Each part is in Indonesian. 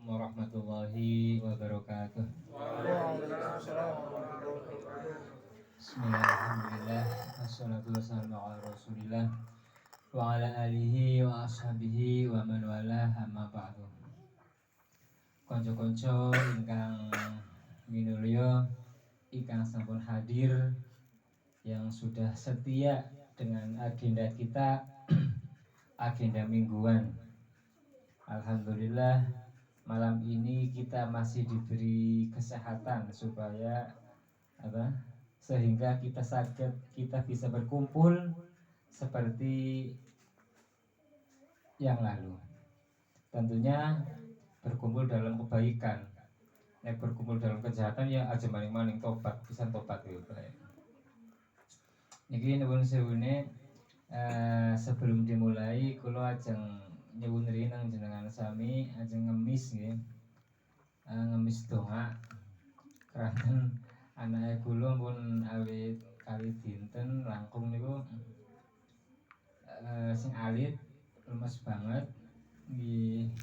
warahmatullahi wabarakatuh. Waalaikumsalam warahmatullahi wabarakatuh. Bismillahirrahmanirrahim. Wassalatu wassalamu ala Rasulillah wa ala alihi wa ashabihi wa man walah, amma ba'du. Konco-konco ingkang minulya, ingkang sampun hadir, yang sudah setia dengan agenda kita, agenda mingguan. Alhamdulillah, malam ini kita masih diberi kesehatan sehingga kita bisa berkumpul seperti yang lalu. Tentunya berkumpul dalam kebaikan. Berkumpul dalam kejahatan ya aja maning-maning tobat, pisan tobat ya. Niki nuwun sewune, sebelum dimulai kula ajeng nyuwun rinang jenengan sami ajeng ngemis nggih. Ngemis donga keranten anake kula pun awit kali dinten langkung niku sing alit lemes banget nggih,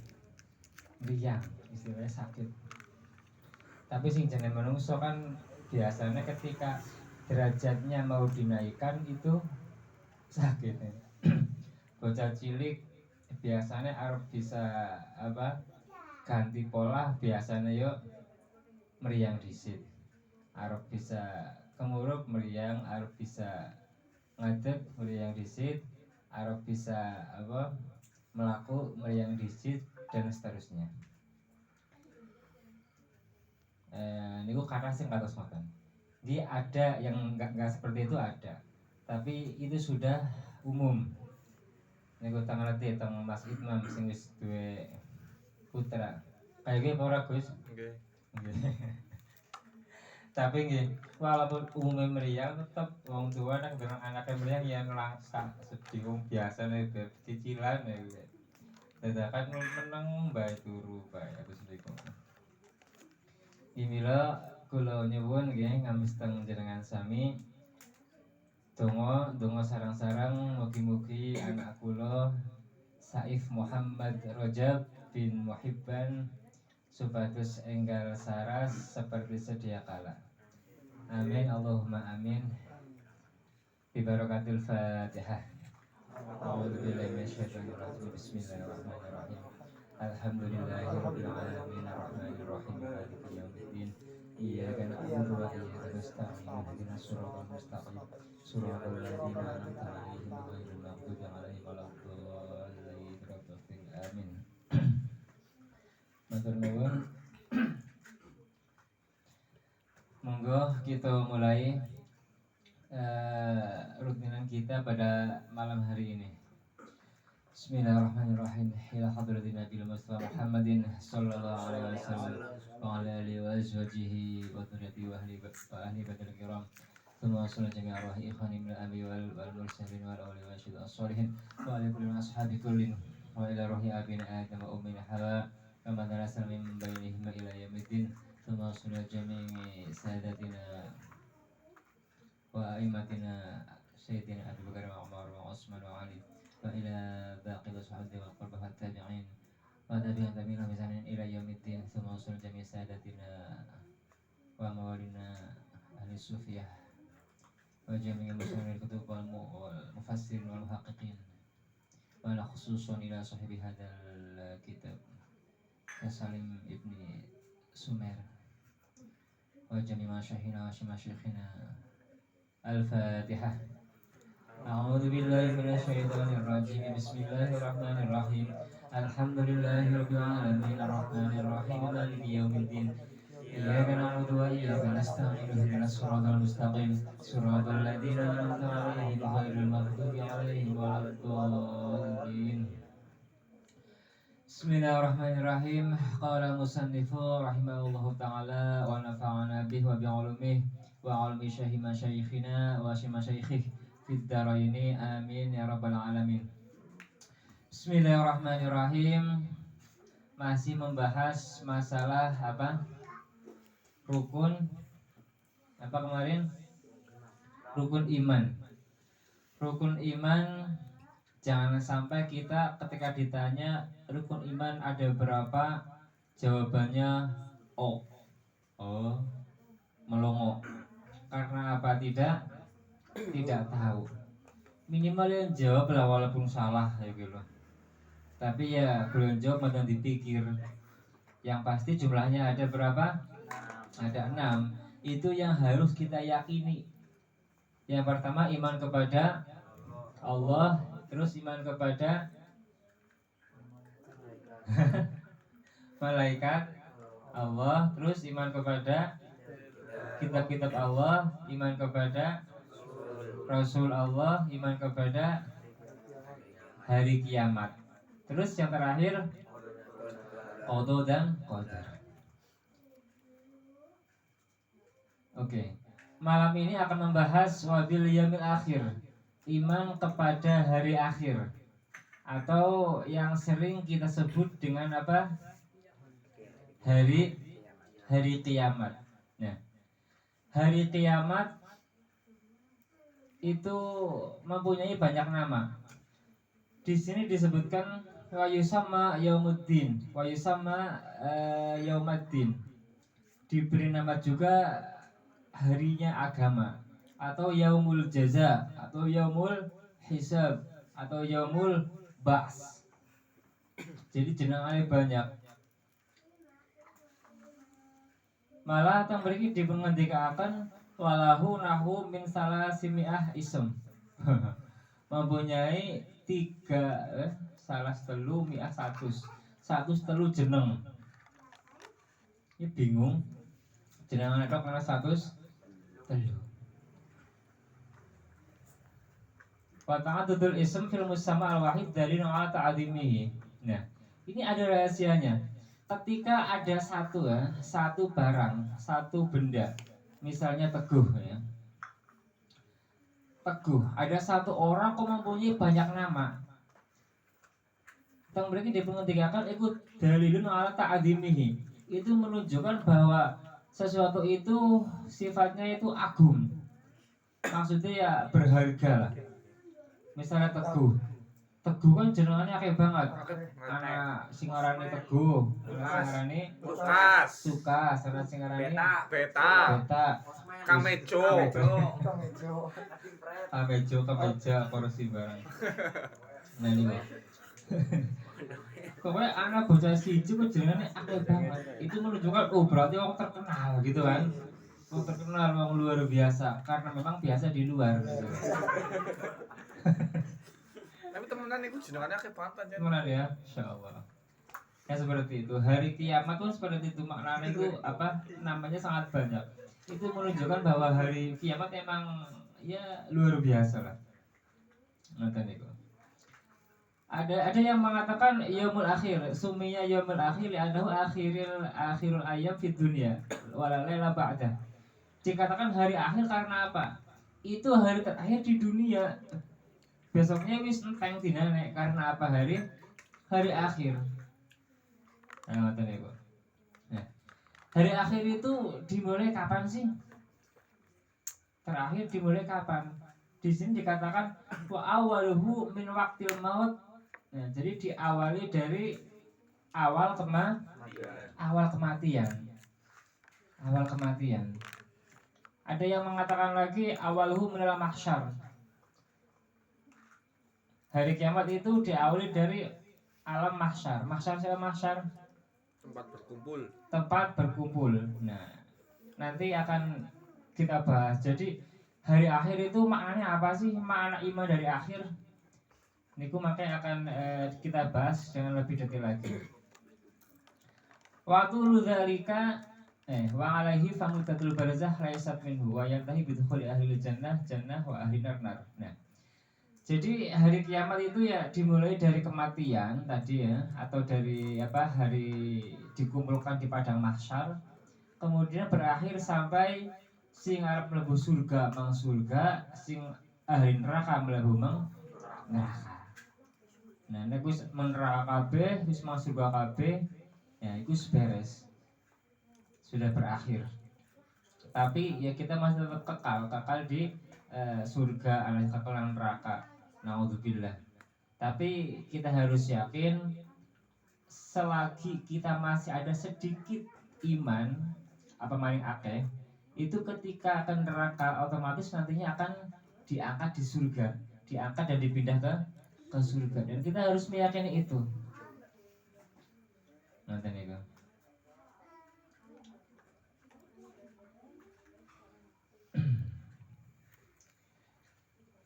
mriyang istilahnya sakit. Tapi sing jenenge manungsa kan biasanya ketika derajatnya mau dinaikkan itu sakit. Bocah cilik biasanya arep bisa ganti pola, biasanya yuk meriang disit. Arep bisa kemurup meriang, arep bisa ngadeg meriang disit, arep bisa melaku meriang disit, dan seterusnya. Niku kata sing kados ngoten. Jadi ada yang enggak seperti itu ada, tapi itu sudah umum. Niku tang ngerti teng Mas Idmam sing wis duwe putra. Kayak ora Gus? Nggih. Tapi nggih, walaupun umumnya meriang, tetap wong tua nang dengan anaknya meriang yang langka sedih wong biasane cicilan ya. Dadakan meneng bae turu bae terus niku. Mila kula nyuwun nggih ngamis teng jenengan sami. Donga sarang-sarang mugi-mugi anak kula Saif Muhammad Rajab bin Muhibban supados enggal saras seperti sedia kala. Amin Allahumma amin. Bi barakatil Fatihah. A'udzu billahi minasyaitonir rajim. Bismillahirrahmanirrahim. Alhamdulillahirabbil alamin arrahmanir rahim maliki yaumiddin. Iyyaka na'budu wa iyyaka nasta'in ihdinas siratal mustaqim siratal ladzina an'amta 'alaihim ghairil maghdubi 'alaihim waladdallin. Amin. Matur nuwun. Monggo kita mulai rutinan kita pada malam hari ini. Bismillahirrahmanirrahim. Ila hadratin Nabil Mustafa Muhammadin sallallahu alaihi wasallam wa ala alihi wa azwajihi wa dzurriyyatihi wa ahli badil kiram. Thumma sallu jami'a arwahi ikhwani min al-anbiya wal mursalin wal awliya wa syuhada as-solihin wa ala kulli ashabi kullin wa ila ruhi abina Adam wa ummina Hawa wa man nasal min bainihim ila yaumiddin. Thumma sallu jami'i sadatina wa aimatina sayyidina Abu Bakar wa Umar wa Utsman wa Ali wa ila baqi ashabi wal qurba wat tabi'in wa tabi'in tabi'in bi ihsanin ila yaumiddin. Thumma sallu jami'i sadatina wa mawalina ahli sufiyah wa jami'i muslimin kutub wal mufassirin wal muhaqqiqin wa ala khususan ila sahibi hadzal kitab Salim ibni Sumer wa jami'i masyayikhina wa masyayikhina. Al-Fatihah. A'udzu billahi minasyaitonir rajim. Bismillahirrahmanirrahim. Alhamdulillahirabbil alamin arrahmanir rahim maliki yaumiddin. Iyyaka na'budu wa iyyaka nasta'in ihdinas siratal mustaqim siratal ladzina an'amta 'alaihim ghairil maghdubi 'alaihim waladdallin. Bismillahirrahmanirrahim. Qala musannifu rahimahullahu ta'ala wa nafa'ana bihi wa bi'ulumihi wa 'ulumi masyayikhina wa masyayikhih fid dharaini amin ya rabbal alamin. Bismillahirrahmanirrahim. Masih membahas masalah rukun kemarin? Rukun iman. Rukun iman, jangan sampai kita ketika ditanya rukun iman ada berapa, Jawabannya oh. Oh, melongo. Karena apa? Tidak tahu. Minimal yang jawab lah walaupun salah ya gitu. Tapi ya belum jawab dan dipikir. Yang pasti jumlahnya ada berapa? Ada 6. Itu yang harus kita yakini. Yang pertama iman kepada Allah, terus iman kepada malaikat Allah, terus iman kepada kitab-kitab Allah, iman kepada Rasul Allah, iman kepada hari kiamat. Terus yang terakhir qada dan qadar. Oke. Malam ini akan membahas wabil yaumil akhir, iman kepada hari akhir, atau yang sering kita sebut dengan apa? Hari kiamat. Nah, hari kiamat itu mempunyai banyak nama. Di sini disebutkan wa yusamma yaumuddin, wa yusamma yaumaddin. Diberi nama juga harinya agama, atau yaumul jaza, atau yaumul hisab, atau yaumul ba's. Jadi jenengane banyak. Malah tang mriki dipengendikaken walahu nahu min salasimiah ism. Mempunyai 3 mi'ah 100 jeneng. Ini bingung. Jenengan tok karena 103. Wa ta'addudul ism fil musamma al-wahid dalilun ala ta'zimihi. Nah, ini ada rahasianya. Ketika ada satu barang, satu benda, misalnya teguh ya. Teguh, ada satu orang kok mempunyai banyak nama. Tang mriki dipengendikaken iku dalilun ala ta'zimihi. Itu menunjukkan bahwa sesuatu itu sifatnya itu agung. Maksudnya ya berharga lah. Misalnya teguh kan jenengannya akeh banget. Anak sing arane teguh, anak sing arane Sukas, anak sing arane Beta, Kamejo, korupsi barang. Nah ini pokoknya anak bocah siji kok jenengannya akeh banget. Itu menunjukkan berarti orang terkenal gitu kan. Orang terkenal, orang luar biasa karena memang biasa di luar gitu. Tapi temenan itu jenengannya akeh banget aja. Temenan ya, insyaallah. Ya seperti itu. Hari kiamat pun seperti itu, maknanya itu apa? Namanya sangat banyak. Itu menunjukkan bahwa hari kiamat emang ya luar biasa lah. Ngoten niku. Ada yang mengatakan yaumul akhir, sumiya yaumul akhir li'annahu akhirul ayyam fid dunya wala laila ba'da. Dikatakan hari akhir karena apa? Itu hari terakhir di dunia. Besoknya wis enteng dinane karena apa? Hari akhir. Nah, ngoten niku. Nah, hari akhir itu dimulai kapan sih? Terakhir dimulai kapan? Di sini dikatakan wa awaluhu min waqtil maut. Nah, jadi diawali dari awal kematian. Awal kematian. Ada yang mengatakan lagi awaluhu minal mahsyar. Hari kiamat itu diawali dari alam mahsyar. Mahsyar siapa mahsyar? Tempat berkumpul. Nah, nanti akan kita bahas. Jadi hari akhir itu maknanya apa sih? Makna iman dari akhir. Niku makanya akan kita bahas dengan lebih detail lagi. Waktu ludzalika wa alaihi famutatul barzah laisat minhu wa yantahi bidkhuli ahli jannah wa ahli nar. Nah, jadi hari kiamat itu ya dimulai dari kematian tadi ya, atau dari apa? Hari dikumpulkan di padang mahsyar, kemudian berakhir sampai sing arep mlebu surga mang surga, sing ahli neraka mlebu mang neraka. Nah, nek wis neraka kabeh, wis masuk surga kabeh, ya itu beres. Sudah berakhir. Tapi ya kita masih tetap kekal di surga alias kekal neraka. Naudzubillah. Tapi kita harus yakin selagi kita masih ada sedikit iman apa maring akeh, itu ketika akan neraka otomatis nantinya akan diangkat di surga, diangkat dan dipindah ke surga, dan kita harus meyakini itu. Nanti nih Bang.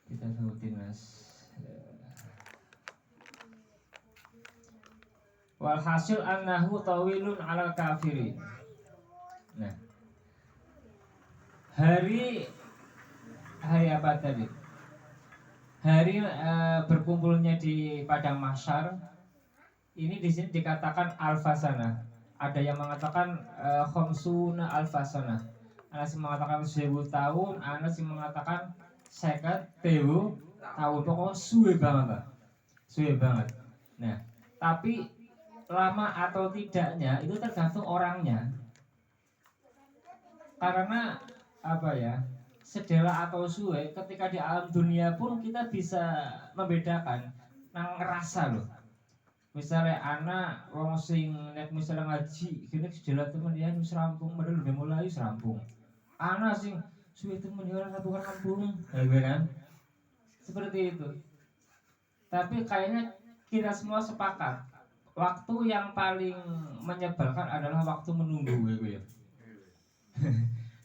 Kita sebutin Mas. Walhasil annahu tawilun alal kafirin. Nah, hari apa tadi? Hari berkumpulnya di padang mahsyar ini di sini dikatakan alfasana. Ada yang mengatakan khamsuna alfasana. Ada yang mengatakan 1000 tahun, ada yang mengatakan 50.000 tahun. Pokoknya suwe banget, Pak. Suwe banget. Nah, tapi lama atau tidaknya itu tergantung orangnya. Karena apa ya? Sedela atau suwe ketika di alam dunia pun kita bisa membedakan nang ngerasa loh. Misalnya anak wong sing nek misalnya ngaji gini sedela temen ya wis rampung padahal udah mulai wis rampung. Anak sing suwe temen ya ora rampung. Ya kan? Seperti itu. Tapi kayaknya kita semua sepakat waktu yang paling menyebalkan adalah waktu menunggu ya.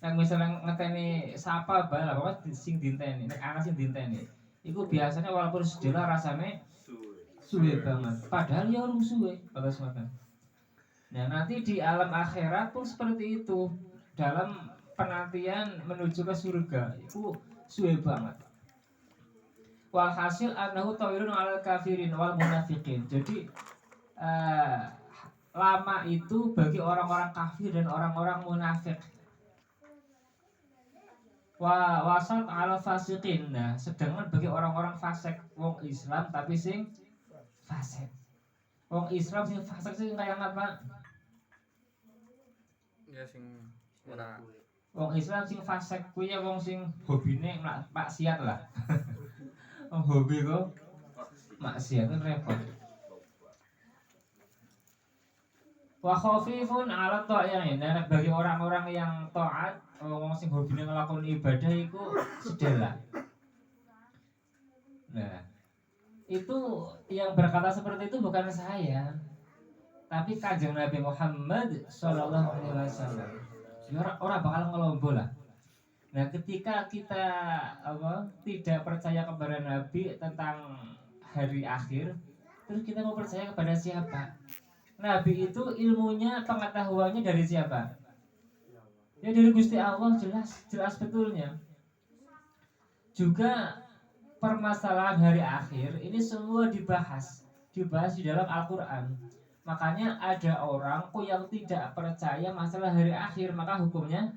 Yang misalnya ngeteni sapa bala pokoknya sing dinteni, nek ana sing dinteni. Iku biasanya walaupun sedela rasane suwe banget. Padahal ya urung suwe, bagus makan. Nah, nanti di alam akhirat pun seperti itu. Dalam penantian menuju ke surga, itu suwe banget. Walhasil annahu tawilun 'alal kafirin wal munafiqin. Jadi lama itu bagi orang-orang kafir dan orang-orang munafik. Wasat 'alal fasiqin. Nah, sedangkan bagi orang-orang fasik, wong Islam tapi sing fasik. Wong Islam sing fasik sing kaya apa? Ya sing ora. Wong Islam sing fasik kuwi ya wong sing hobine maksiat lah. Wong hobi kok maksiat kan repot. Wa khafifun 'ala ta'in. Nah, bagi orang-orang yang taat, wong sing hobine nglakoni ibadah iku sedela. Nah, itu yang berkata seperti itu bukan saya, tapi Kanjeng Nabi Muhammad Sallallahu Alaihi Wasallam. Orang bakal ngelombo lah. Nah, ketika kita tidak percaya kepada Nabi tentang hari akhir, terus kita mau percaya kepada siapa? Nabi itu ilmunya, pengetahuannya dari siapa? Ya dari Gusti Allah, jelas betulnya. Juga permasalahan hari akhir ini semua dibahas di dalam Al-Quran. Makanya ada orang yang tidak percaya masalah hari akhir, maka hukumnya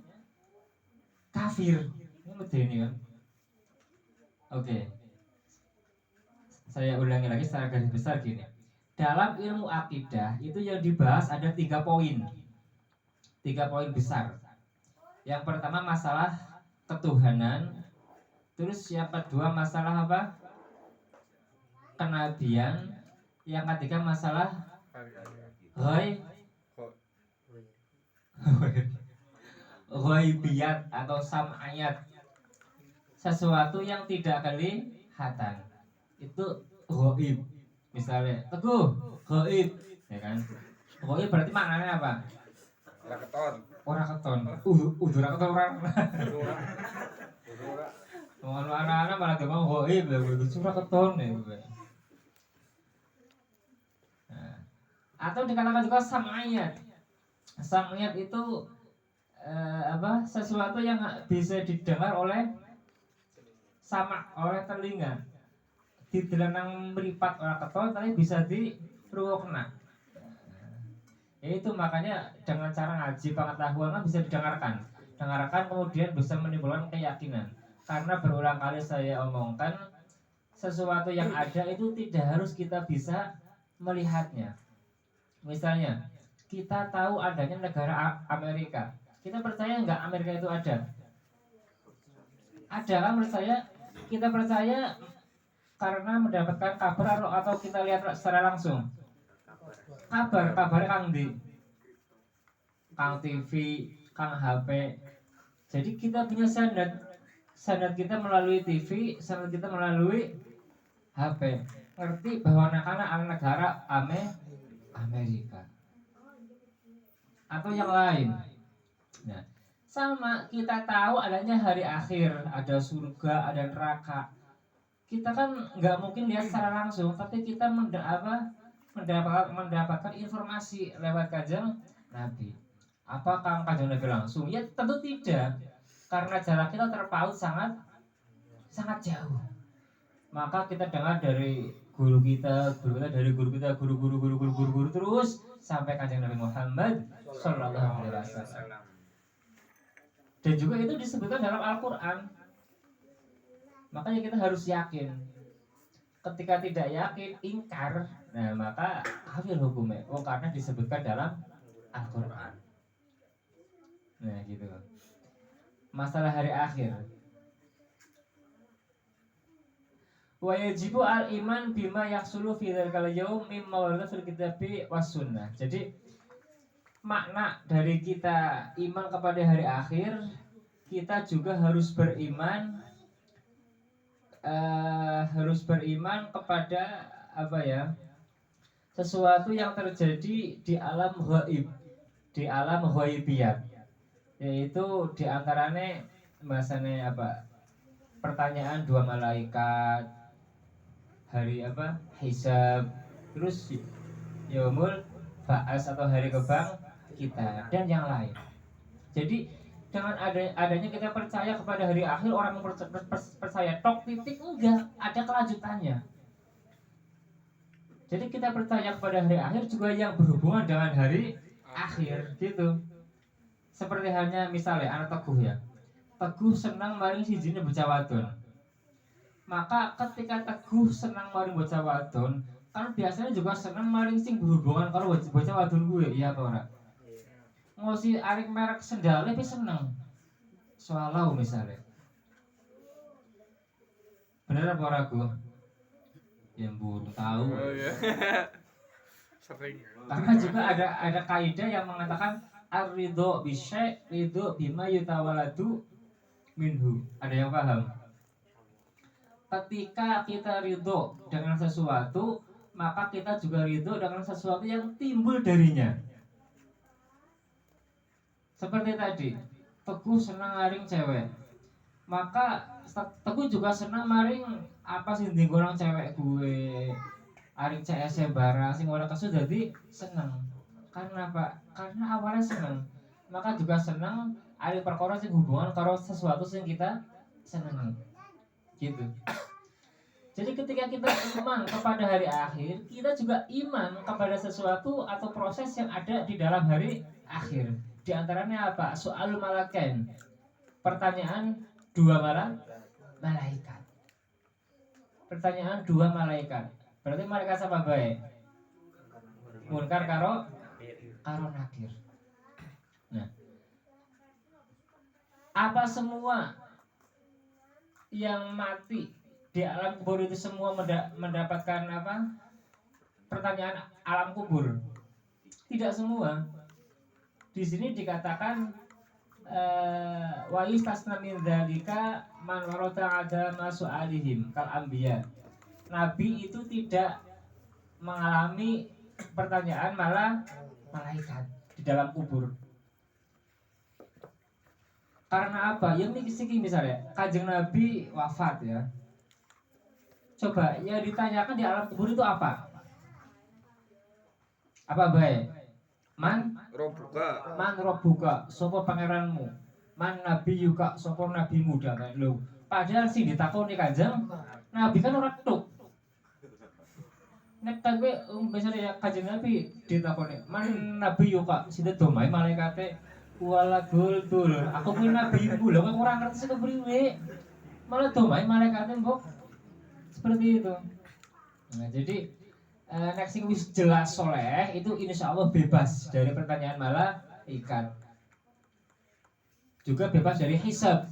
kafir. Ini kan? Oke. Saya ulangi lagi secara garis besar gini. Dalam ilmu akidah itu yang dibahas ada 3 poin. 3 poin besar. Yang pertama masalah ketuhanan. Terus yang kedua masalah apa? Kenabian. Yang ketiga masalah ghaibiyat atau sam'ayat. Sesuatu yang tidak kelihatan. Itu ghaib. Misalnya, Teguh, ghaib, ya kan? Ghaib berarti maknanya apa? Ora keton. Ora keton. Ora keton ora. Ngomong anak-anak malah dia mau ghaib ya, itu ora keton ya. Nah, atau dikatakan juga sam'iyat. Sam'iyat itu sesuatu yang bisa didengar oleh oleh telinga. Didelenang meripat ora keton tapi bisa dirungokna. Itu makanya dengan cara ngaji pengetahuan kan bisa didengarkan. Dengarkan kemudian bisa menimbulkan keyakinan. Karena berulang kali saya omongkan sesuatu yang ada itu tidak harus kita bisa melihatnya. Misalnya kita tahu adanya negara Amerika. Kita percaya nggak Amerika itu ada? Ada kan percaya? Kita percaya karena mendapatkan kabar atau kita lihat secara langsung? kabar kang ndi? Kang TV, kang HP. Jadi kita punya sanad kita melalui TV, sanad kita melalui HP. Ngerti bahwa anak-anak negara Amerika atau yang lain. Nah, sama kita tahu adanya hari akhir, ada surga, ada neraka. Kita kan nggak mungkin lihat secara langsung, tapi kita mendapatkan informasi lewat kanjeng Nabi. Apakah kanjeng Nabi langsung? Ya tentu tidak, karena jarak kita terpaut sangat jauh. Maka kita dengar dari guru kita, dari guru kita, guru terus sampai kanjeng Nabi Muhammad Sallallahu Alaihi Wasallam. Dan juga itu disebutkan dalam Al-Quran. Makanya kita harus yakin. Ketika tidak yakin, ingkar, nah maka kafir hukumnya. Oh, karena disebutkan dalam Al-Quran. Nah gitu. Masalah hari akhir. Wa yajibu al-iman bima yahsulu fi dzalkal yaum mimma warada fil kitabi was sunnah. Jadi makna dari kita iman kepada hari akhir, kita juga harus beriman kepada apa ya, sesuatu yang terjadi di alam ghaib, di alam ghaibiyat, yaitu diantaranya bahasanya apa, pertanyaan dua malaikat, hari apa, hisab, terus yaumul ba'as atau hari kita, dan yang lain. Jadi dengan adanya kita percaya kepada hari akhir, orang yang percaya tok titik, enggak, ada kelanjutannya. Jadi kita percaya kepada hari akhir juga yang berhubungan dengan hari akhir gitu. Seperti halnya misalnya anak Teguh ya, Teguh senang maring sijine bocah wadon. Maka ketika Teguh senang maring bocah wadon, kan biasanya juga senang maring sing berhubungan kalau bocah wadon gue, iya apa ora? Ngosi arik merek sendal lebih seneng soalau misalnya. Bener apa ragu? Yang burung tahu. Oh, iya. Sering. Karena juga ada kaidah yang mengatakan ar-ridho bisyai' ridho bima yutawaladu minhu. Ada yang paham? Ketika kita ridho dengan sesuatu, maka kita juga ridho dengan sesuatu yang timbul darinya. Seperti tadi, Teguh senang maring cewek, maka Teguh juga senang maring apa sih digorong cewek gue, aring CS barang sing ora kesu dadi seneng. Karena apa? Karena awalnya seneng, maka juga senang aring perkara sing hubungan karo sesuatu sing kita senengi. Gitu. Jadi ketika kita iman kepada hari akhir, kita juga iman kepada sesuatu atau proses yang ada di dalam hari akhir. Di antaranya apa? Soal malaken. Pertanyaan dua malaikat. Pertanyaan dua malaikat. Berarti malaikat sama baik. Munkar karo nakir. Nah, apa semua yang mati di alam kubur itu semua mendapatkan apa? Pertanyaan alam kubur? Tidak semua. Di sini dikatakan wa yustasna min dzalika man warada adama su'alihim kal anbiya. Nabi itu tidak mengalami pertanyaan malah malaikat di dalam kubur. Karena apa? Yang niki misalnya Kanjeng Nabi wafat ya. Coba yang ditanyakan di alam kubur itu apa? Apa baik? Man robuka, sopo pangeranmu. Man nabi yuka, sopo nabimu. Lho, padahal sing ditakoni Kanjeng Nabi kan ora tuk. Nek kowe misalnya Kanjeng Nabi ditakoni, man nabi yuka, sinten domai malaikate wala gultul. Aku kuwi nabimu lho, kok ora ngerti sing kepriwe. Malah domai malaikate mbok. Seperti itu. Nah, jadi nek sing wis jelas soleh itu insya Allah bebas dari pertanyaan malaikat, juga bebas dari hisab.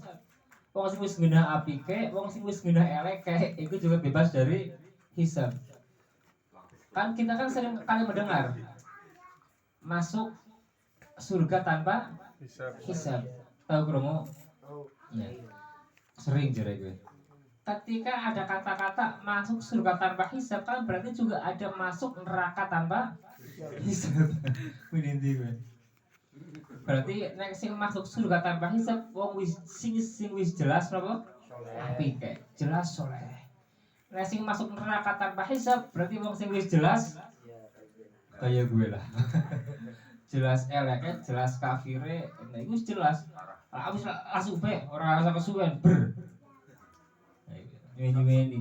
Wong sing wis ngenah apike, wong sing wis ngenah eleke itu juga bebas dari hisab. Kan kita kan sering kali mendengar masuk surga tanpa hisab. Tahu krungu? Ya. Sering jare gue. Ketika ada kata-kata masuk surga tanpa hisab kan berarti juga ada masuk neraka tanpa hisab. Winindi gue. Berarti nek sing masuk surga tanpa hisab wong sing wis jelas napa? Apik kae, jelas soleh. Nek sing masuk neraka tanpa hisab berarti wong sing wis jelas kayak gue lah. Jelas eleke, jelas kafire, nah itu jelas. Aku langsung pe, orang rasa kesuwen ber. Ini.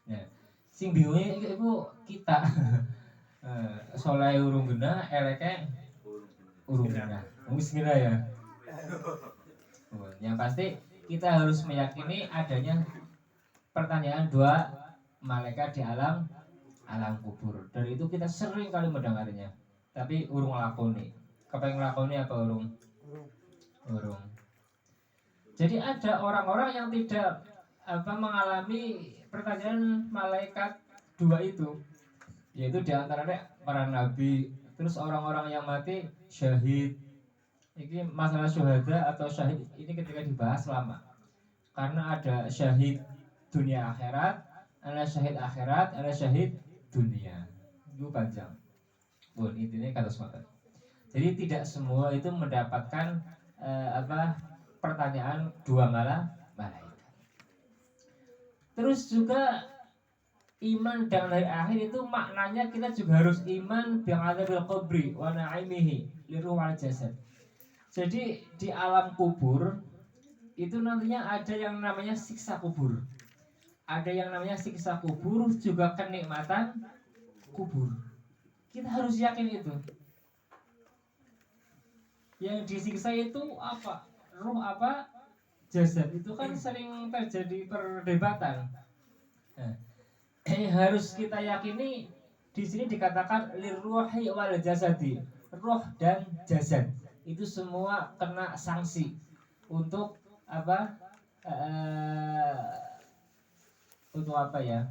Nah, sing bingungnya itu kita. Soleh urung genah, eleke urung genah. Wis kira ya. Yang pasti kita harus meyakini adanya pertanyaan dua malaikat di alam kubur. Dari itu kita sering kali mendengarnya, tapi urung lakoni. Kepengen lakoni apa urung? Urung. Jadi ada orang-orang yang tidak mengalami pertanyaan malaikat dua itu, yaitu diantaranya para nabi, terus orang-orang yang mati syahid. Ini masalah syuhada atau syahid ini ketika dibahas lama, karena ada syahid dunia akhirat, ada syahid akhirat, ada syahid dunia. Itu panjang. Pun intinya kata semata. Jadi tidak semua itu mendapatkan pertanyaan dua malaikat. Terus juga iman dengan hari akhir itu maknanya kita juga harus iman bi'adzabil qabri wa na'imihi liruh wal jasad. Jadi di alam kubur itu nantinya ada yang namanya siksa kubur. Ada yang namanya siksa kubur, juga kenikmatan kubur. Kita harus yakin itu. Yang disiksa itu apa? Ruh apa? Jasad. Itu kan sering terjadi perdebatan. Nah, harus kita yakini di sini dikatakan lirruhi wal jasadi. Roh dan jasad itu semua kena sanksi untuk apa? Untuk apa ya?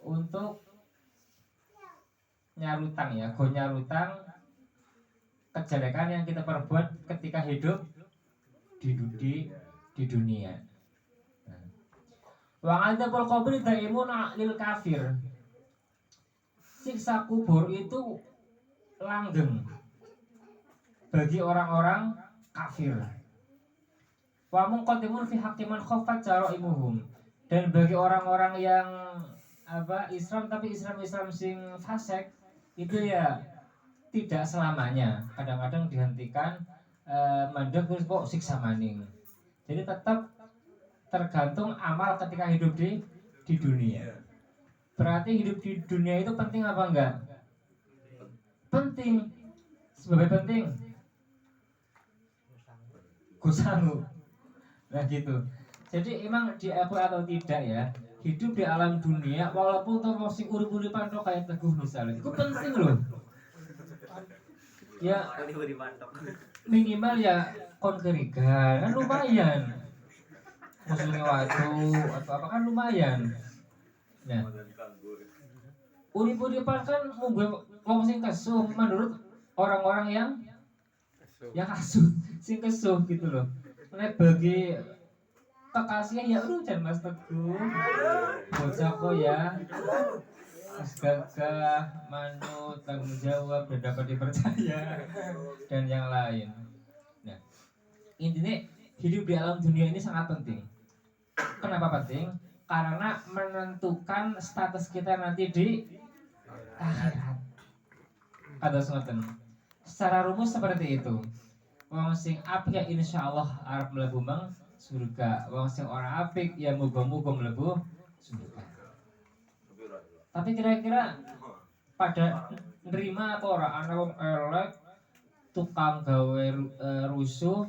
Untuk nyarutang ya, nyarutang kejelekan yang kita perbuat ketika hidup di dunia. Wa adzabul qabri daimun lil kafir. Siksa kubur itu langgeng bagi orang-orang kafir. Wa munqadimun fi haqqi man khaffat jaraimuhum. Dan bagi orang-orang yang Islam tapi Islam sing fasik itu ya tidak selamanya. Kadang-kadang dihentikan mandek terus kok siksa maning. Jadi tetap tergantung amal ketika hidup di dunia. Berarti hidup di dunia itu penting apa enggak? Penting. Sebabnya penting. Kusangu. Nah gitu. Jadi emang diakui atau tidak ya, hidup di alam dunia walaupun tomo sing urip-uripan tok kayak Teguh misalnya, itu penting loh. Ya minimal ya kon kerigan kan lumayan. Musuhnya waduh atau apa kan lumayan. Nah, urip-uripan kan munggo wong sing kesuh menurut orang-orang yang kasut, sing kesuh gitu loh. Nek bagi kekasihnya ya udah jangan Mas Teguh bocah kok ya mas gagah, manut, tanggung jawab dan dapat dipercaya dan yang lain. Nah intinya hidup di alam dunia ini sangat penting. Kenapa penting? Karena menentukan status kita nanti di akhirat. Ada semacam secara rumus seperti itu. Wong sing apik ya insyaallah arep mlebu surga. Wong sing ora apik ya muga-muga mlebu surga. Tapi kira-kira pada nerima apa ora ana wong elek tukang gawe rusuh,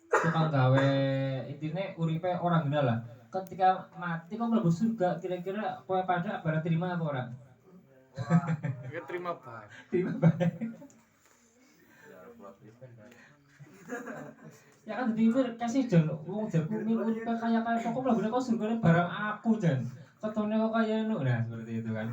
tukang gawe intine uripe orang gila lah. Ketika mati kok mlebu surga, kira-kira kowe pada barang terima apa ora? Ya terima baik. Terima baik. Ya kan dipikir kasih jan wong jago mil uripe kaya-kaya kok mlebu kok surgane barang aku jan. ketone kok kaya nu, nah seperti itu kan.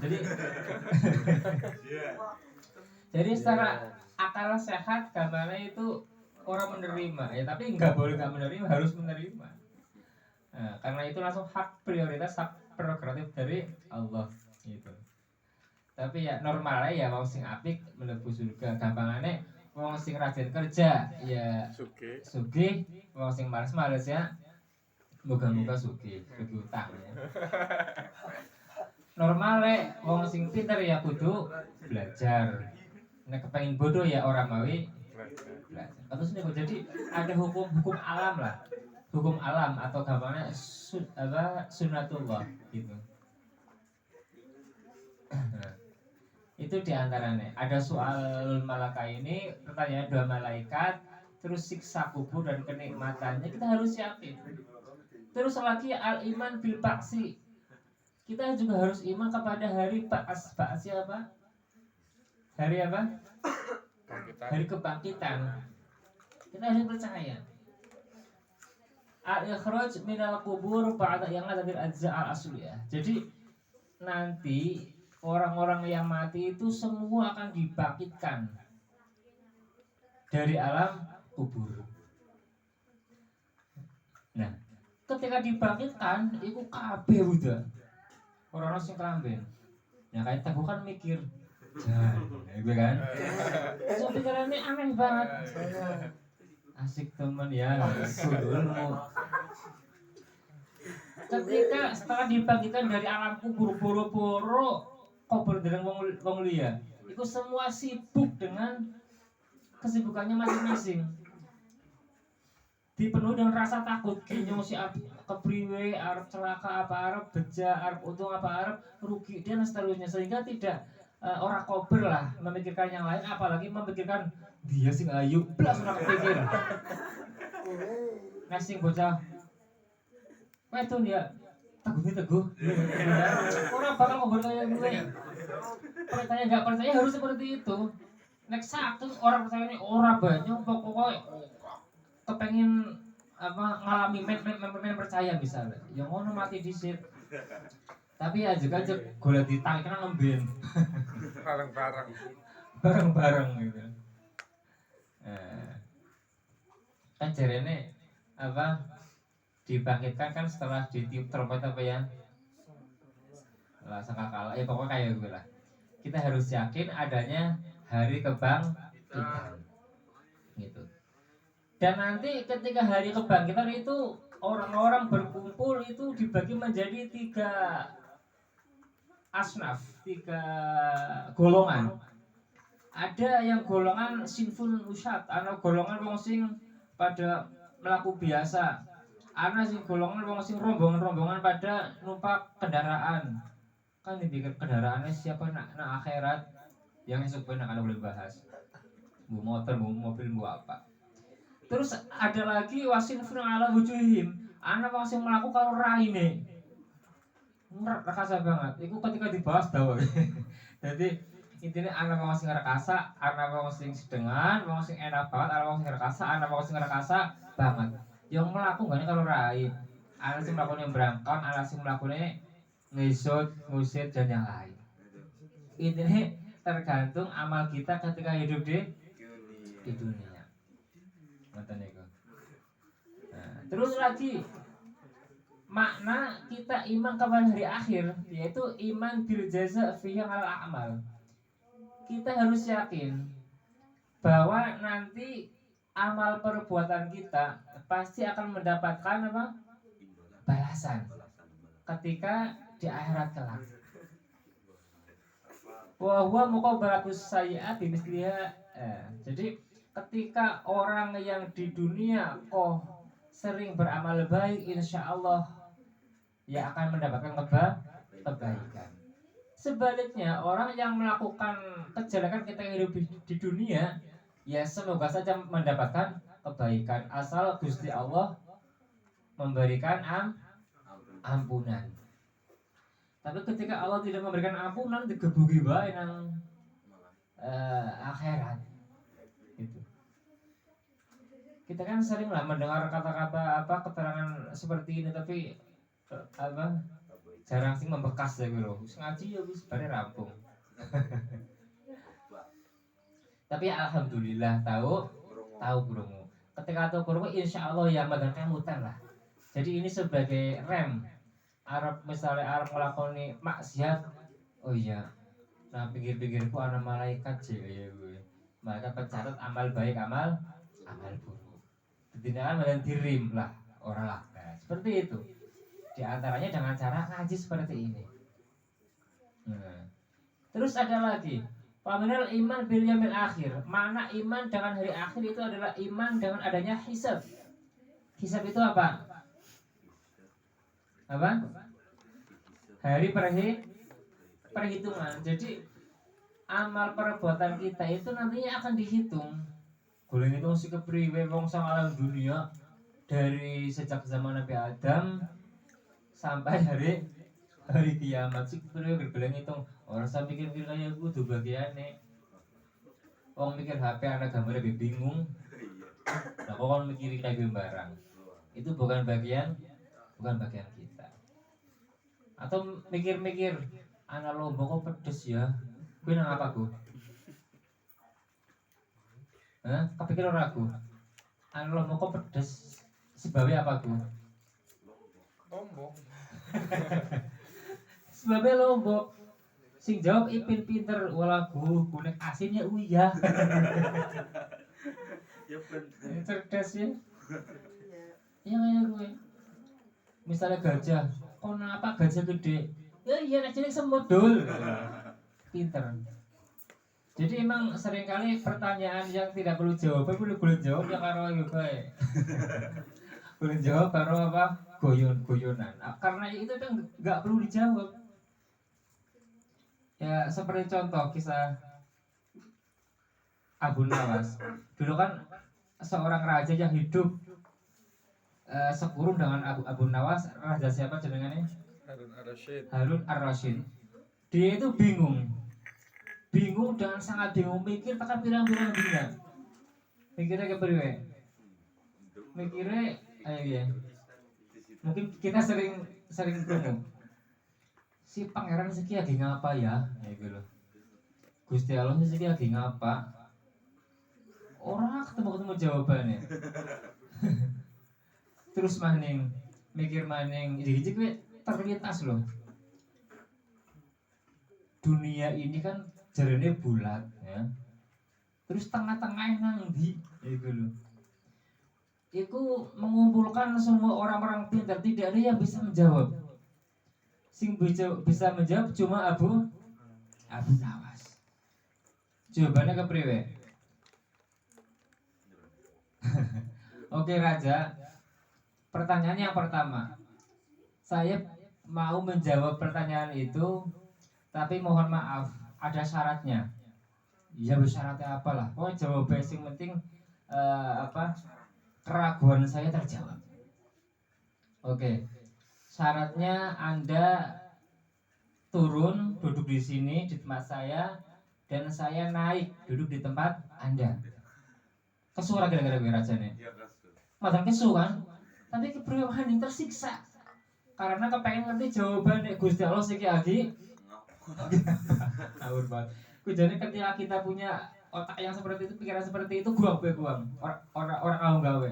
Jadi secara akal sehat gambarnya itu orang menerima ya, tapi nggak boleh nggak menerima, harus menerima. Nah, karena itu langsung hak prioritas, hak prerogatif dari Allah gitu. Tapi ya normalnya ya wong sing apik mlebu surga, gampangane wong sing rajin kerja ya sugih, wong sing males-males ya moga-moga sugih utang ya. Normalnya wong sing pinter ya kudu belajar. Nek kepengin bodoh ya orang mawi belajar. Terus nih jadi ada hukum alam lah. Hukum alam atau gampangnya sunnatullah gitu. Itu diantaranya ada soal malaka ini, pertanyaan dua malaikat, terus siksa kubur dan kenikmatannya kita harus yakin. Terus lagi al iman bil ba'si, kita juga harus iman kepada hari ba'as. Ba'asnya apa? Hari apa? Hari kebangkitan. Kita harus percaya. Al-ikhraj minal kubur ba'da yang ada bil ajza al asliyah. Jadi nanti orang-orang yang mati itu semua akan dibangkitkan dari alam kubur. Nah, ketika dibangkitkan, itu kabeh udah orang-orang sing kelamben. Ya kayak aku kan mikir, gue kan, so pikirannya aneh banget. Asik temen ya, sudulmu. Ketika setelah dibangkitkan dari alam kubur, boro-boro kubur dengan wong liya, itu semua sibuk dengan kesibukannya masing-masing. Dipenuhi dengan rasa takut, kayaknya si kepriwe, arep celaka apa arep beja, arep untung apa arep rugi dan seterusnya, sehingga tidak orang kober lah memikirkan yang lain, apalagi memikirkan dia sing ayu blas ora kepikir. Nah sing bocah wedon ya teguh orang bakal ngobrol kayak gue. Percaya nggak percaya harus seperti itu. Next satu orang percaya ini orang banyak pokoknya kepengen ngalami men percaya misalnya yang ngono mati disit, tapi ya juga aja golek ditang kan ngemben bareng gitu. Kan jarene dibangkitkan kan setelah ditiup trompet apa ya lah sangkakala ya pokoknya kayak gue lah. Kita harus yakin adanya hari kebangkitan gitu. Dan nanti ketika hari kebangkitan itu orang-orang berkumpul itu dibagi menjadi 3 asnaf, 3 golongan. Ada yang golongan sinful usat, ana golongan wong sing pada melaku biasa. Ana sing golongan wong sing rombongan-rombongan pada numpak kendaraan. Kan dipikir kendaraannya siapa nak akhirat yang esok benar kan boleh bahas. Bu motor, bu mobil, bu apa. Terus ada lagi wasin fun ala wujuhim, anak masih melakukan raine rakasa banget. Itu ketika dibahas dawa. Jadi intinya anak masih ngerakasa, anak masih sedengan, masih enak banget, anak masih ngerakasa, anak masih ngerakasa banget. Yang melakukan kalau rai, anak sih melakukan yang berangkat, anak sih melakukan ngesot, ngusit dan yang lain. Intinya tergantung amal kita ketika hidup di dunia. Nah, terus lagi makna kita iman kepada hari akhir yaitu iman bil jaza fi al amal. Kita harus yakin bahwa nanti amal perbuatan kita pasti akan mendapatkan balasan ketika di akhirat kelak. Wa huwa muqabalatus sayyi'at bimisliha. Jadi ketika orang yang di dunia sering beramal baik, insya Allah ya akan mendapatkan kebaikan. Sebaliknya orang yang melakukan kejelekan ketika hidup di dunia, ya semoga saja mendapatkan kebaikan asal Gusti Allah memberikan ampunan. Tapi ketika Allah tidak memberikan ampunan, digebuki bae nang akhirat. Gitu. Kita kan sering lah mendengar kata-kata keterangan seperti ini, tapi jarang sing membekas ya lho. Wis ngaji ya wis bare rampung. Tapi alhamdulillah tahu krungu. Ketika tahu krungu insyaallah ya madan kemutan lah. Jadi ini sebagai rem. Misalnya Arab ngelakoni maksiat, oh iya. Nah pikir-pikirku ana malaikat sih ya gue. Malaikat pencatat amal baik, amal buruk. Tindakan madan dirim lah, orang lah. Nah, seperti itu. Di antaranya dengan cara ngaji seperti ini. Nah. Terus ada lagi, paminal iman bil yaumil akhir. Mana iman dengan hari akhir itu adalah iman dengan adanya hisab. Hisab itu apa? Apa? Hari perhitungan. Jadi amal perbuatan kita itu nantinya akan dihitung. Boleh ngitung si kepriwe wong sang alam dunia dari sejak zaman Nabi Adam sampai hari kiamat sih kepriwe boleh ngitung. Orang saya mikir-mikir kayak gue tuh bagiannya. Wong mikir HP anak gambarnya bingung. Nah, kok kan mikir kayak barang. Itu bukan bagian kita. Atau mikir-mikir anak lombok kok pedes ya. Gue nang apa gue? Hah? Kepikir ora aku? Anak lombok kok pedes? Sebabnya apa gue? Lombok. Sebabnya lombok. Sing jawab Ipin pinter walagu kuning asinnya uya. Ya bener. Cerdas ya. Iya kayak gue. Misalnya gajah, kenapa gajah gede? Ya iya cilik semut dul. Pinter. Jadi emang seringkali pertanyaan yang tidak perlu jawaban boleh jawab ya karo yo bae. Boleh jawab karo apa? Goyonan. Karena itu kan enggak perlu dijawab. Ya seperti contoh kisah Abu Nawas. Dulu kan seorang raja yang hidup sekurung dengan Abu Nawas. Raja siapa jenengannya? Harun ar-Rasyid. Dia itu bingung dan sangat bingung, mikir tekan pirang-pirang dina. Mikirnya kepriwe? Mikirnya ayo ya. Mungkin kita sering ketemu. Si pangeran siki lagi ngapa ya? Gitu loh. Gusti Allah siki lagi ngapa? Orang ketemu jawabannya. Terus mikir maning, jadi gue terlintas loh. Dunia ini kan jarene bulat ya. Terus tengah-tengahnya nang ndi? Gitu loh. Itu mengumpulkan semua orang-orang pintar, tidak ada yang bisa menjawab. Sing bisa menjawab cuma Abu Nawas. Jawabannya kepriwe? Oke Raja. Pertanyaan yang pertama. Saya mau menjawab pertanyaan itu, tapi mohon maaf, ada syaratnya. Ya syaratnya apalah. Oh jawab basic penting keraguan saya terjawab. Oke. Syaratnya Anda turun duduk di sini di tempat saya dan saya naik duduk di tempat Anda. Kesu ora kira-kira rajane. Ya kesu. Madan kesu kan? Tapi kepriwe ini tersiksa. Karena kepengen ngerti jawaban Gusti Allah siki lagi. Ngawur banget. Kujane ketika kita punya otak yang seperti itu, pikiran seperti itu, guang. Orang kaum gawe.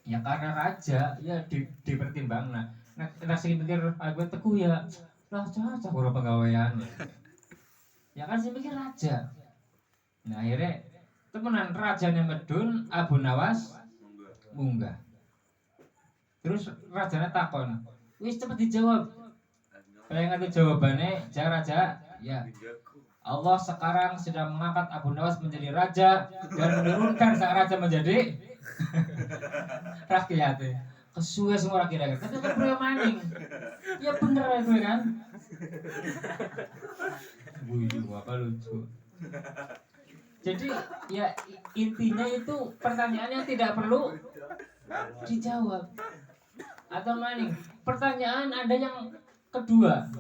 Ya karena raja ya dipertimbangkan. Nah sing mikir aku teguh ya lah cocok ora pegawaian. Ya kan sing mikir raja. Nah akhirnya temenan rajane medun, Abu Nawas munggah. Terus rajanya takon, wis cepet dijawab. Pengen ngerti jawabannya, raja, ya. Allah sekarang sedang mengangkat Abu Nawas menjadi raja dan menurunkan sang raja menjadi rakyat. Kesuwe semua rakyat. Tapi kan beliau maning. Ya bener itu kan. Wih, apa lucu. Jadi ya intinya itu pertanyaan yang tidak perlu dijawab. Atau maning, pertanyaan Anda yang kedua.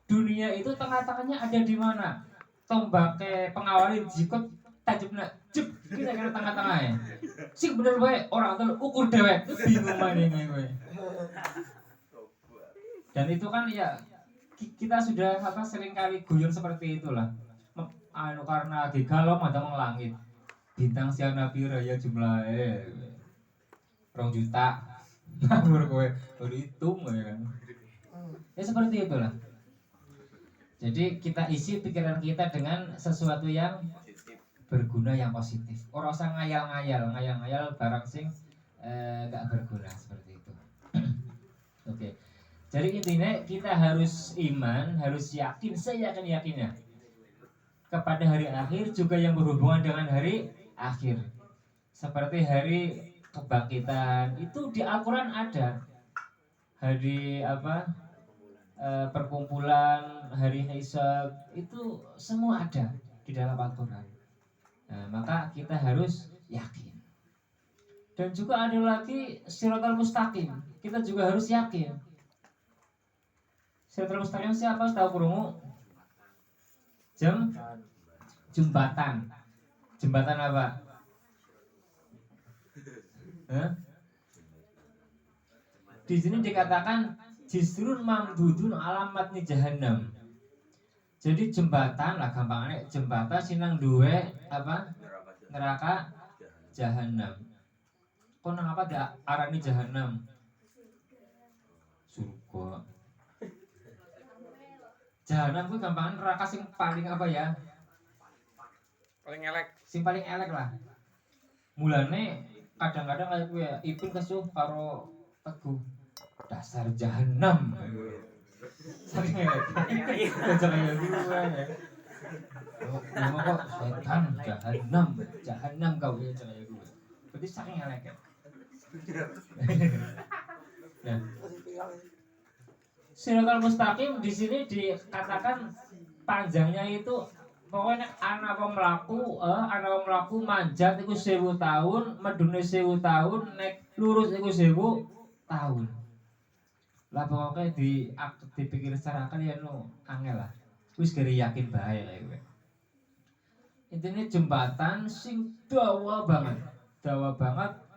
Dunia itu tengah-tengahnya ada di mana? Tombake pengawali jikot tajukna jep kira-kira tengah-tengahnya. Sing bener wae orang tuh ukur dewek bingung maning kowe. Dan itu kan ya kita sudah sering kali guyon seperti itulah. Karena lagi galau mata langit. Bintang siana pira ya jumlahnya 2 juta. Ngawur kowe, baru hitung ya kan. Ya seperti itulah. Jadi kita isi pikiran kita dengan sesuatu yang berguna, yang positif. Orang usah ngayal-ngayal barang sing gak berguna seperti itu. Oke. Jadi intinya kita harus iman, harus yakin, seyakin-yakinnya kepada hari akhir, juga yang berhubungan dengan hari akhir. Seperti hari kebangkitan itu di Al-Quran ada. Hari perkumpulan, hari hisab, itu semua ada di dalam Al-Quran. Nah, maka kita harus yakin. Dan juga ada lagi Shiratal Mustaqim, kita juga harus yakin. Shiratal Mustaqim siapa? Tahu kurungu? Jembatan. Jembatan apa? Di sini dikatakan jisrun mamdudun alamat nih jahannam. Jadi jembatan lah gampangnya, jembatan sinang duwe neraka jahannam. Kok nang apa dak arani jahannam? Surga. Jahannam ku gampangnya neraka sing paling paling elek. Sing paling elek lah. Mulane kadang-kadang kayak gue Ipin kesuh karo Teguh. Dasar jahanam. Saking elek. Jangan gue ya. Nama kok setan jahanam kau ya jangan gue. Berarti saking elek ya. Nah, Shiratal Mustaqim di sini dikatakan panjangnya itu pokoknya anak wong mlaku manjat iku 1000 tahun, medune 1000 tahun, nek lurus iku 1000 tahun. Lah pokoknya dipikir secara akal ya angel lah. Wis kira yakin bae lah kowe. Intine jembatan sing dawa banget.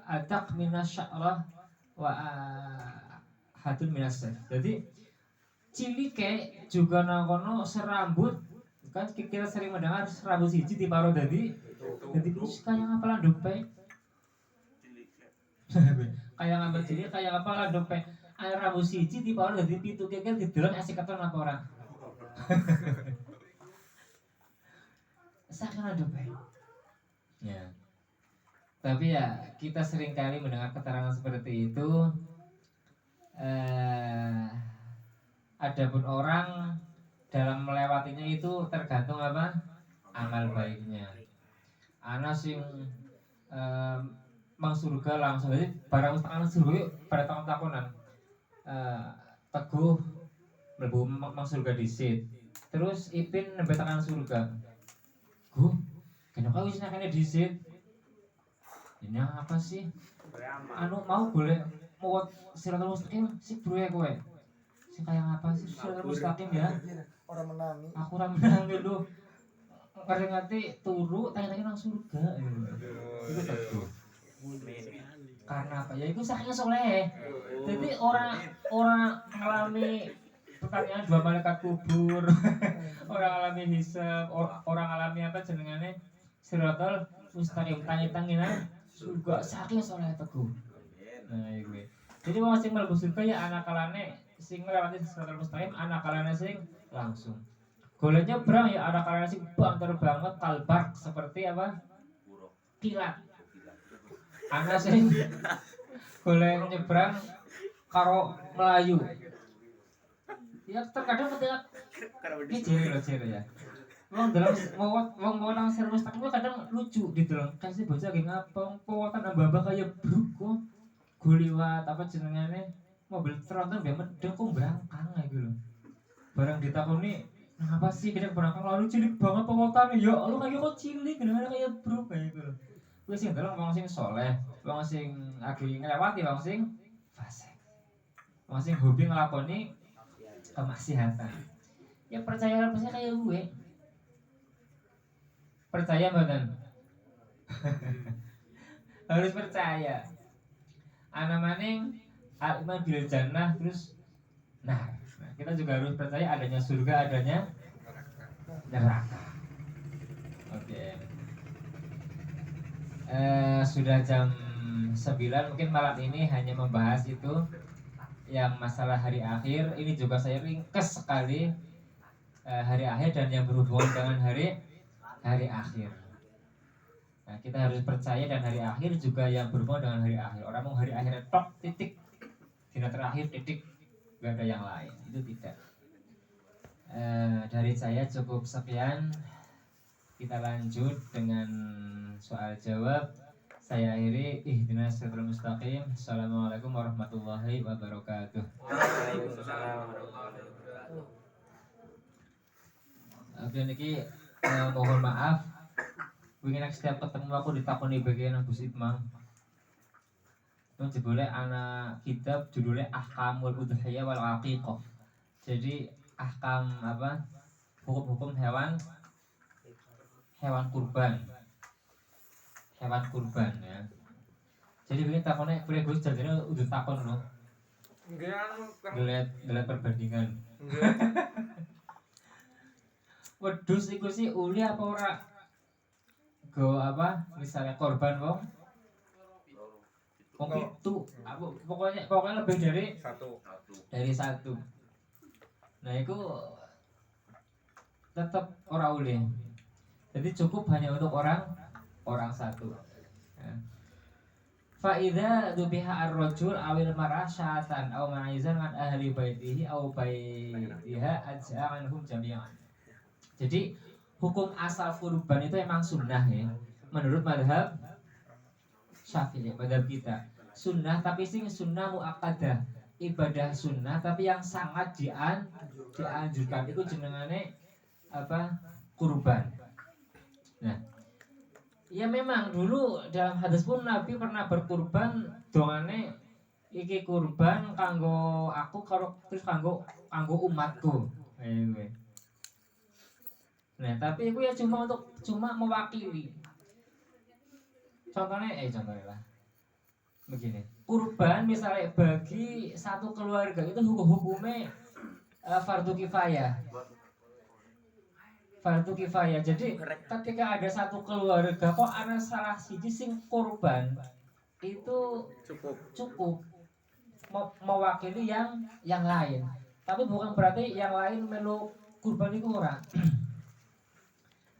Adak minasya'rah wa hadun minasaf. Jadi cilike juga nang kono serambut. Kan kita sering mendengar serambut siji diparo dadi wis kaya ngapalan dompet. Kayak ngambel cilik kayak ngapalan dompet. Air rambut siji diparo dadi 7 kekel didelok asik katon apa ora. Sakana dompet. Ya. Tapi ya kita sering kali mendengar keterangan seperti itu. Adapun orang dalam melewatinya itu tergantung amal baiknya. Ana sing mang surga langsung jadi barang tekan surga pada tahun-tahunan. Teguh mlebu mang surga dhisik. Terus Ipin nembe tekan surga. Gu, kenapa wis nakane dhisik? Ini apa sih? Anu mau boleh mau Shiratal Mustaqim sih bro ya kowe. Sing kayak apa sih Shiratal Mustaqim ya? Orang menangi. Aku ora menangi lho. Ngerti turu tanya-tanya nang surga. Itu Teguh. Karena apa? Ya itu saking soleh. Jadi orang ngalami pertanyaan 2 malaikat kubur. Orang alami hisab, orang alami jenengane Shiratal Mustaqim tanya-tanya surga saking soleh Teguh. Nah, iku. Jadi mau sing mlebu surga ya anakalane sing nglewati Shiratal Mustaqim, anakalane sing langsung. Golek nyebrang ya anakalane sing banter banget kalbar seperti kilat. Ana sing golek nyebrang karo Melayu. Ya terkadang ketika ciri ya. Wong dalam wong nang Shiratal Mustaqim kadang lucu didelok. Kasih bocah ge ngapong powotan ambah kaya bruko. Guliwat jenengane mobil tronton biar medeng kok berangkang gitu loh. Barang ditakoni apa sih kita berangkang lalu cilik banget pemotane ya lu kayak kok cilik kenapa kayak bro kayak gitu loh. Wis sing delok wong sing saleh, wong sing lagi nglewati wong sing fasik. Wong sing hobi nglakoni kemaksiatan. Ya percaya kayak gue. Percaya mboten? Harus percaya. Ana maning al-iman bil jannah terus nah Nah, kita juga harus percaya adanya surga, adanya neraka. Oke. Sudah jam 9, mungkin malam ini hanya membahas itu yang masalah hari akhir. Ini juga saya ringkas sekali, hari akhir dan yang berhubungan dengan hari akhir. Nah, kita harus percaya dan hari akhir juga yang berhubungan dengan hari akhir. Orang mau hari akhir tok titik, dina terakhir titik, gak ada yang lain. Itu tidak. Dari saya cukup sekian. Kita lanjut dengan soal jawab. Saya akhiri, ihdinas siratal mustaqim. Assalamualaikum warahmatullahi wabarakatuh. Waalaikumsalam warahmatullahi wabarakatuh. Niki mohon maaf. Wingi nek setiap ketemu aku ditakoni bagian Gus Itmam. Nun jebule ana kitab judulnya Ahkamul Udhiyah wal Aqiqah. Jadi ahkam apa? Hukum-hukum hewan kurban. Hewan kurban ya. Jadi begini takonnya kuliah Gus jadinya udah takon loh. Enggak anu kan. Ngeliat perbandingan. Enggak. Wedhus iku sih uli apa ora? Go apa? Misalnya korban wong itu pokoknya lebih dari satu. Nah itu tetap ora uli. Jadi cukup hanya untuk orang satu. Ya. Faida dubiha ar-rajul awil mar'ah syatan aw ma'izan an ahli baitihi aw baitiha aj'anhum jami'an. Jadi hukum asal kurban itu emang sunnah ya. Menurut madhab Syafi'i, madhab kita sunnah, tapi sing sunnah muakkadah, ibadah sunnah tapi yang sangat dianjurkan itu jenengane apa? Kurban. Nah, ya memang dulu dalam hadis pun Nabi pernah berkurban dongane iki kurban kanggo aku terus kanggo umatku. Nah, tapi itu ya cuma mewakili. Contohnya lah. Begini, kurban misalnya bagi satu keluarga itu hukumnya fardu kifayah. Fardu kifayah. Jadi ketika ada satu keluarga kok ada salah siji sing kurban, itu cukup mewakili yang lain. Tapi bukan berarti yang lain melu kurban itu ora.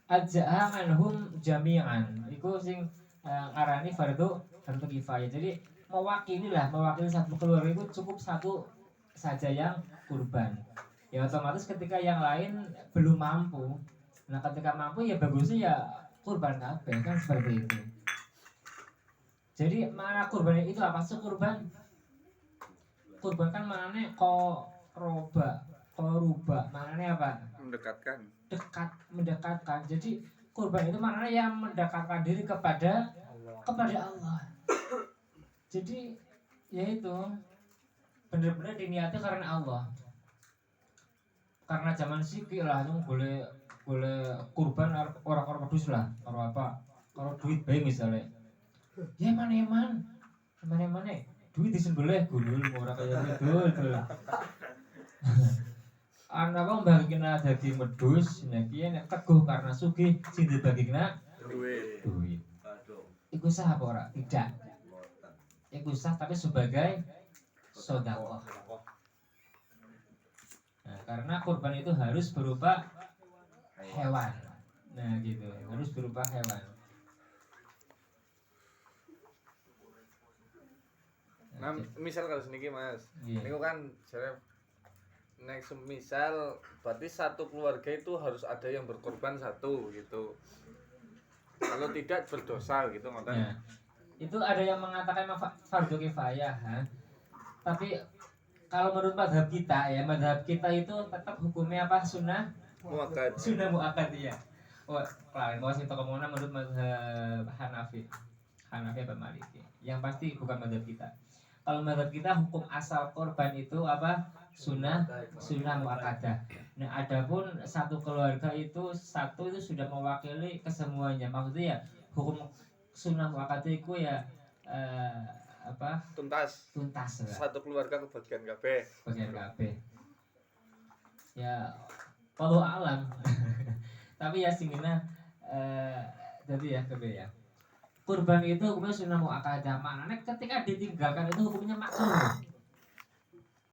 Aja'anhum jami'an. Iku sing ngarani fardu kifayah. Jadi mewakili satu keluarga itu cukup satu saja yang kurban. Ya otomatis ketika yang lain belum mampu. Nah ketika mampu ya bagusnya ya kurban kabeh kan seperti itu. Jadi mana kurban itu apa sih kurban? Kurban kan maknanya koruba. Maknanya apa? Mendekatkan. Jadi kurban itu maknanya yang mendekatkan diri kepada Allah. Jadi yaitu benar-benar diniati karena Allah. Karena zaman siki lah itu boleh kurban orang pedus lah, orang apa? Kalau duit baik misalnya. Ya mana duit disembelih gulul orang kayak gitu. Ana wong bagina dadi medhus, nek piye nek teguh karena sugih sing dibagina duit. Iku sah apa ora? Tidak. Iku sah tapi sebagai sedekah. Nah, karena kurban itu harus berupa hewan. Nah, gitu. Harus berupa hewan. Nah, misal kalau seniki Mas. Yeah. Niku kan jare nek semisal berarti satu keluarga itu harus ada yang berkorban satu gitu. Kalau tidak berdosa gitu ngoten. Ya. Itu ada yang mengatakan fardu kifayah, tapi kalau menurut madhab kita itu tetap hukumnya apa? Sunnah muakkad ya. Oh, lain mau sing toko menurut madhab Hanafi apa Maliki. Yang pasti bukan madhab kita. Kalau madhab kita hukum asal korban itu apa? Sunnah muakkadah. Nah, adapun satu keluarga itu sudah mewakili kesemuanya. Maksudnya ya hukum sunnah muakkadah itu ya apa? Tuntas. Satu keluarga kebagian kabeh. ya wallahu alam. Tapi ya singina jadi ya kebe ya. Kurban itu hukumnya sunnah muakkadah. Maknanya ketika ditinggalkan itu hukumnya makruh.